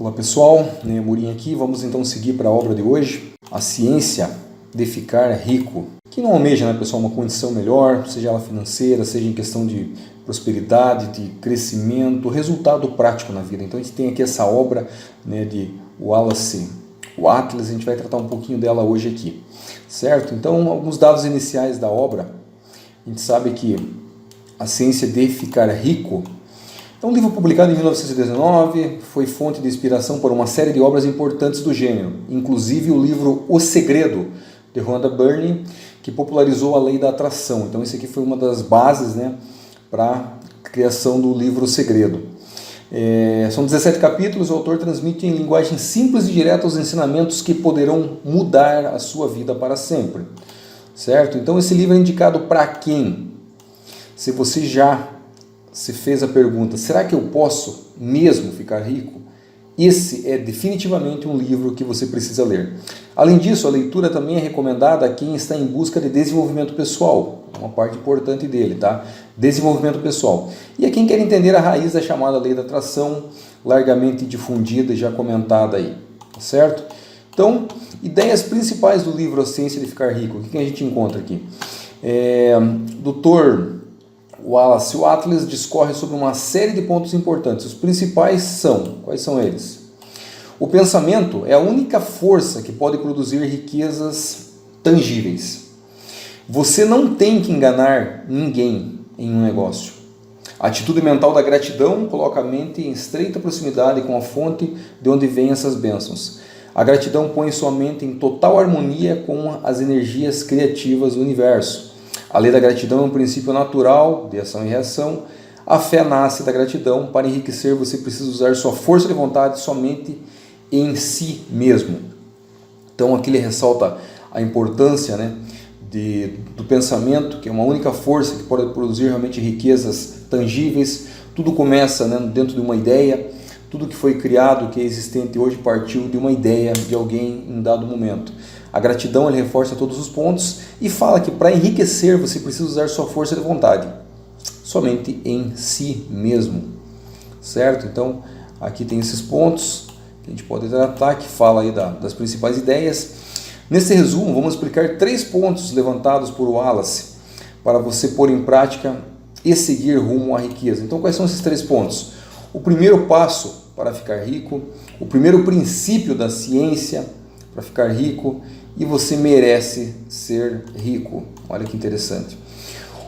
Olá pessoal, Murim aqui, vamos então seguir para a obra de hoje, A Ciência de Ficar Rico. Quem não almeja, pessoal, uma condição melhor, seja ela financeira, seja em questão de prosperidade, de crescimento, resultado prático na vida. Então a gente tem aqui essa obra de Wallace Wattles, a gente vai tratar um pouquinho dela hoje aqui, certo? Então, alguns dados iniciais da obra. A gente sabe que A Ciência de Ficar Rico é um livro publicado em 1919, foi fonte de inspiração para uma série de obras importantes do gênero, inclusive o livro O Segredo, de Rhonda Byrne, que popularizou a lei da atração. Então, esse aqui foi uma das bases para a criação do livro O Segredo. São 17 capítulos, o autor transmite em linguagem simples e direta os ensinamentos que poderão mudar a sua vida para sempre. Certo? Então, esse livro é indicado para quem? Se você já se fez a pergunta, será que eu posso mesmo ficar rico? Esse é definitivamente um livro que você precisa ler. Além disso, a leitura também é recomendada a quem está em busca de desenvolvimento pessoal. É uma parte importante dele, tá? Desenvolvimento pessoal. E a quem quer entender a raiz da chamada lei da atração, largamente difundida e já comentada aí, certo? Então, ideias principais do livro A Ciência de Ficar Rico. O que a gente encontra aqui? Dr. Wallace Wattles discorre sobre uma série de pontos importantes. Os principais são, quais são eles? O pensamento é a única força que pode produzir riquezas tangíveis. Você não tem que enganar ninguém em um negócio. A atitude mental da gratidão coloca a mente em estreita proximidade com a fonte de onde vêm essas bênçãos. A gratidão põe sua mente em total harmonia com as energias criativas do universo. A lei da gratidão é um princípio natural de ação e reação. A fé nasce da gratidão. Para enriquecer, você precisa usar sua força de vontade somente em si mesmo. Então, aqui ele ressalta a importância do pensamento, que é uma única força que pode produzir realmente riquezas tangíveis. Tudo começa dentro de uma ideia. Tudo que foi criado, que é existente hoje, partiu de uma ideia de alguém em dado momento. A gratidão ele reforça todos os pontos e fala que para enriquecer você precisa usar sua força de vontade, somente em si mesmo, certo? Então aqui tem esses pontos que a gente pode tratar, que fala aí das principais ideias. Nesse resumo vamos explicar 3 pontos levantados por Wallace para você pôr em prática e seguir rumo à riqueza. Então quais são esses 3 pontos? O primeiro passo para ficar rico, o primeiro princípio da ciência para ficar rico, e você merece ser rico. Olha que interessante.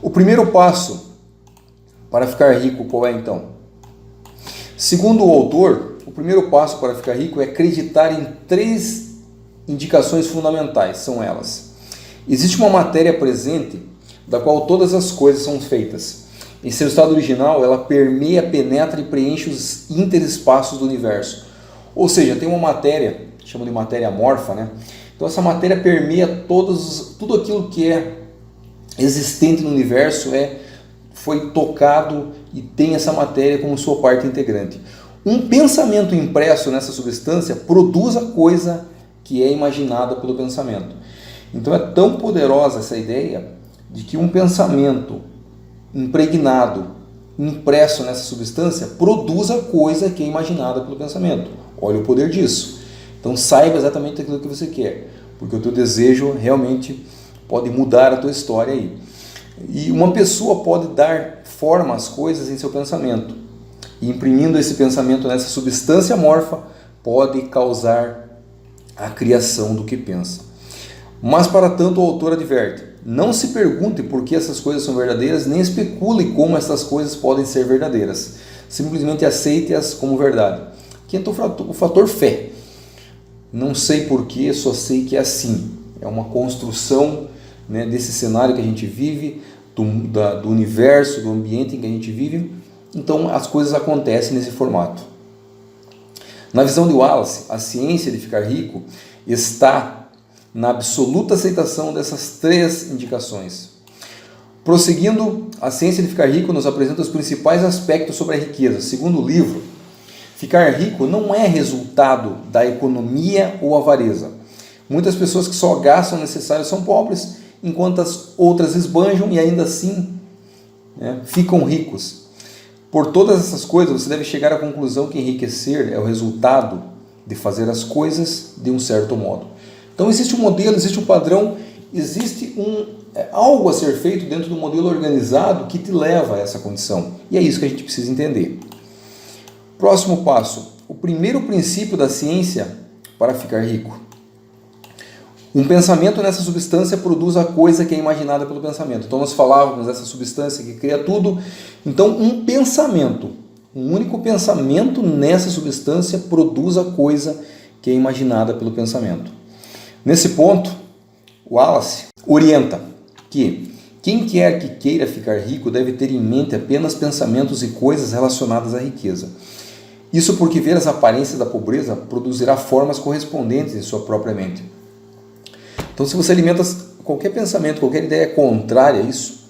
O primeiro passo para ficar rico qual é então? Segundo o autor, o primeiro passo para ficar rico é acreditar em 3 indicações fundamentais. São elas: existe uma matéria presente da qual todas as coisas são feitas. Em seu estado original, ela permeia, penetra e preenche os interespaços do universo. Ou seja, tem uma matéria, chama de matéria amorfa, Então essa matéria permeia tudo aquilo que é existente no universo, foi tocado e tem essa matéria como sua parte integrante. Um pensamento impresso nessa substância produz a coisa que é imaginada pelo pensamento. Então é tão poderosa essa ideia de que um pensamento impregnado, impresso nessa substância, produz a coisa que é imaginada pelo pensamento. Olha o poder disso. Então saiba exatamente aquilo que você quer, porque o teu desejo realmente pode mudar a tua história aí. E uma pessoa pode dar forma às coisas em seu pensamento, e imprimindo esse pensamento nessa substância amorfa, pode causar a criação do que pensa. Mas para tanto o autor adverte: não se pergunte por que essas coisas são verdadeiras, nem especule como essas coisas podem ser verdadeiras. Simplesmente aceite-as como verdade. Aqui entra o fator fé. Não sei porquê, só sei que é assim. É uma construção desse cenário que a gente vive, do universo, do ambiente em que a gente vive. Então as coisas acontecem nesse formato. Na visão de Wallace, a ciência de ficar rico está na absoluta aceitação dessas 3 indicações. Prosseguindo, a ciência de ficar rico nos apresenta os principais aspectos sobre a riqueza. Segundo o livro, ficar rico não é resultado da economia ou avareza. Muitas pessoas que só gastam o necessário são pobres, enquanto as outras esbanjam e ainda assim ficam ricos. Por todas essas coisas, você deve chegar à conclusão que enriquecer é o resultado de fazer as coisas de um certo modo. Então existe um modelo, existe um padrão, existe algo a ser feito dentro do modelo organizado que te leva a essa condição. E é isso que a gente precisa entender. Próximo passo. O primeiro princípio da ciência para ficar rico. Um pensamento nessa substância produz a coisa que é imaginada pelo pensamento. Então nós falávamos dessa substância que cria tudo. Então um pensamento, um único pensamento nessa substância produz a coisa que é imaginada pelo pensamento. Nesse ponto, Wallace orienta que quem quer que queira ficar rico deve ter em mente apenas pensamentos e coisas relacionadas à riqueza. Isso porque ver as aparências da pobreza produzirá formas correspondentes em sua própria mente. Então, se você alimenta qualquer pensamento, qualquer ideia contrária a isso,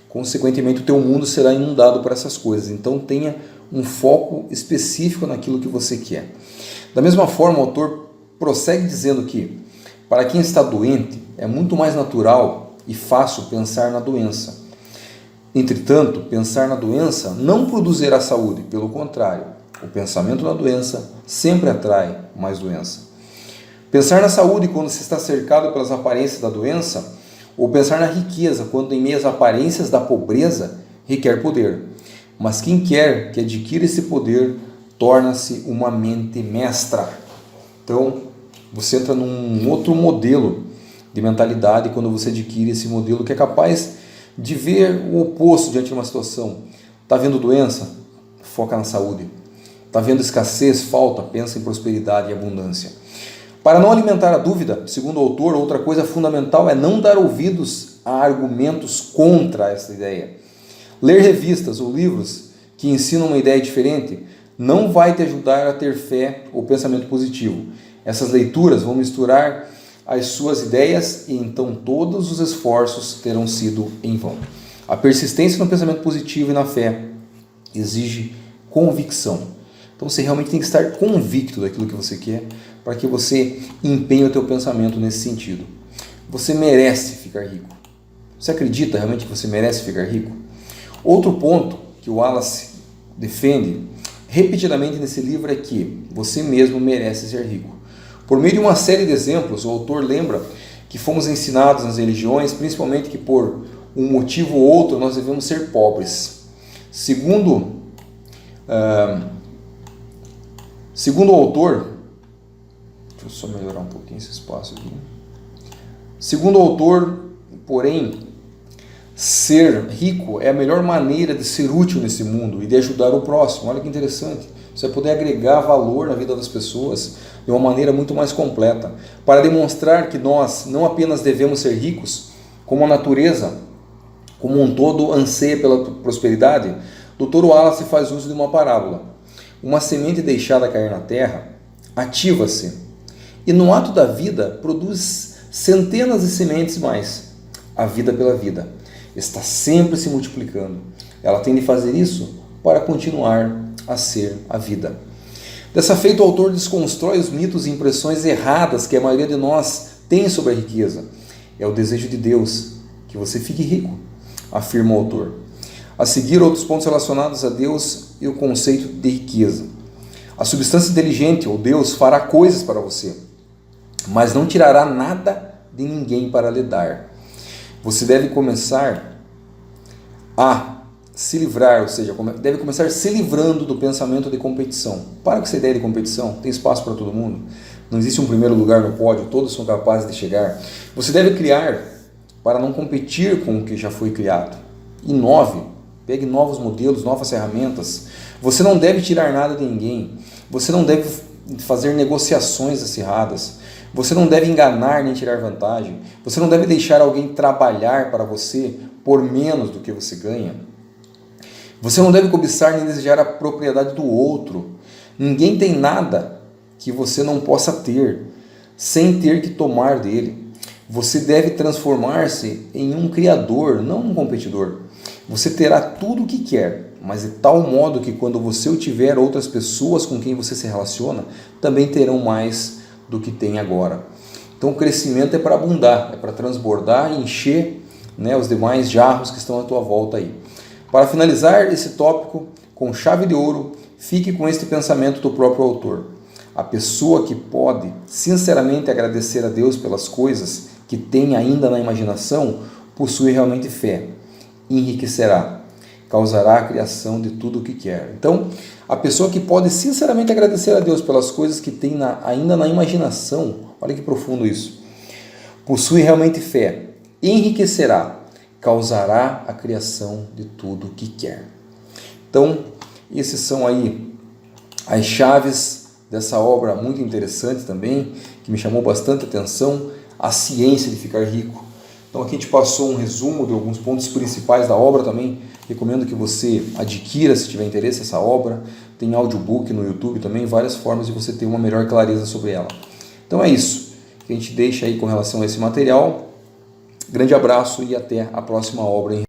consequentemente o teu mundo será inundado por essas coisas. Então, tenha um foco específico naquilo que você quer. Da mesma forma, o autor prossegue dizendo que, para quem está doente, é muito mais natural e fácil pensar na doença. Entretanto, pensar na doença não produzirá saúde, pelo contrário, o pensamento na doença sempre atrai mais doença. Pensar na saúde quando se está cercado pelas aparências da doença, ou pensar na riqueza quando em meio às aparências da pobreza, requer poder. Mas quem quer que adquira esse poder, torna-se uma mente mestra. Então, você entra num outro modelo de mentalidade quando você adquire esse modelo que é capaz de ver o oposto diante de uma situação. Está vendo doença? Foca na saúde. Está vendo escassez? Falta? Pensa em prosperidade e abundância. Para não alimentar a dúvida, segundo o autor, outra coisa fundamental é não dar ouvidos a argumentos contra essa ideia. Ler revistas ou livros que ensinam uma ideia diferente não vai te ajudar a ter fé ou pensamento positivo. Essas leituras vão misturar as suas ideias e então todos os esforços terão sido em vão. A persistência no pensamento positivo e na fé exige convicção. Então você realmente tem que estar convicto daquilo que você quer para que você empenhe o teu pensamento nesse sentido. Você merece ficar rico. Você acredita realmente que você merece ficar rico? Outro ponto que o Wallace defende repetidamente nesse livro é que você mesmo merece ser rico. Por meio de uma série de exemplos, o autor lembra que fomos ensinados nas religiões, principalmente que por um motivo ou outro nós devemos ser pobres. Segundo o autor, deixa eu só melhorar um pouquinho esse espaço aqui. Segundo o autor, porém, ser rico é a melhor maneira de ser útil nesse mundo e de ajudar o próximo. Olha que interessante. Você vai poder agregar valor na vida das pessoas de uma maneira muito mais completa. Para demonstrar que nós não apenas devemos ser ricos, como a natureza, como um todo, anseia pela prosperidade, Dr. Wallace faz uso de uma parábola. Uma semente deixada cair na terra ativa-se e no ato da vida produz centenas de sementes mais. A vida pela vida está sempre se multiplicando. Ela tem de fazer isso para continuar a ser a vida. Dessa feita, o autor desconstrói os mitos e impressões erradas que a maioria de nós tem sobre a riqueza. É o desejo de Deus que você fique rico, afirma o autor. A seguir, outros pontos relacionados a Deus e o conceito de riqueza. A substância inteligente, ou Deus, fará coisas para você, mas não tirará nada de ninguém para lhe dar. Você deve começar a se livrar, ou seja, deve começar se livrando do pensamento de competição. Para com essa ideia de competição, tem espaço para todo mundo. Não existe um primeiro lugar no pódio, todos são capazes de chegar. Você deve criar para não competir com o que já foi criado. Inove, pegue novos modelos, novas ferramentas. Você não deve tirar nada de ninguém. Você não deve fazer negociações acirradas. Você não deve enganar nem tirar vantagem. Você não deve deixar alguém trabalhar para você por menos do que você ganha. Você não deve cobiçar nem desejar a propriedade do outro. Ninguém tem nada que você não possa ter, sem ter que tomar dele. Você deve transformar-se em um criador, não um competidor. Você terá tudo o que quer, mas de tal modo que quando você o tiver, outras pessoas com quem você se relaciona também terão mais do que tem agora. Então o crescimento é para abundar, é para transbordar e encher, os demais jarros que estão à tua volta aí. Para finalizar esse tópico, com chave de ouro, fique com este pensamento do próprio autor. A pessoa que pode sinceramente agradecer a Deus pelas coisas que tem ainda na imaginação, possui realmente fé, enriquecerá, causará a criação de tudo o que quer. Então, a pessoa que pode sinceramente agradecer a Deus pelas coisas que tem ainda na imaginação, olha que profundo isso, possui realmente fé, enriquecerá, causará a criação de tudo o que quer. Então, esses são aí as chaves dessa obra muito interessante também, que me chamou bastante atenção, A Ciência de Ficar Rico. Então aqui a gente passou um resumo de alguns pontos principais da obra também. Recomendo que você adquira, se tiver interesse, essa obra. Tem audiobook no YouTube também, várias formas de você ter uma melhor clareza sobre ela. Então é isso que a gente deixa aí com relação a esse material. Grande abraço e até a próxima obra.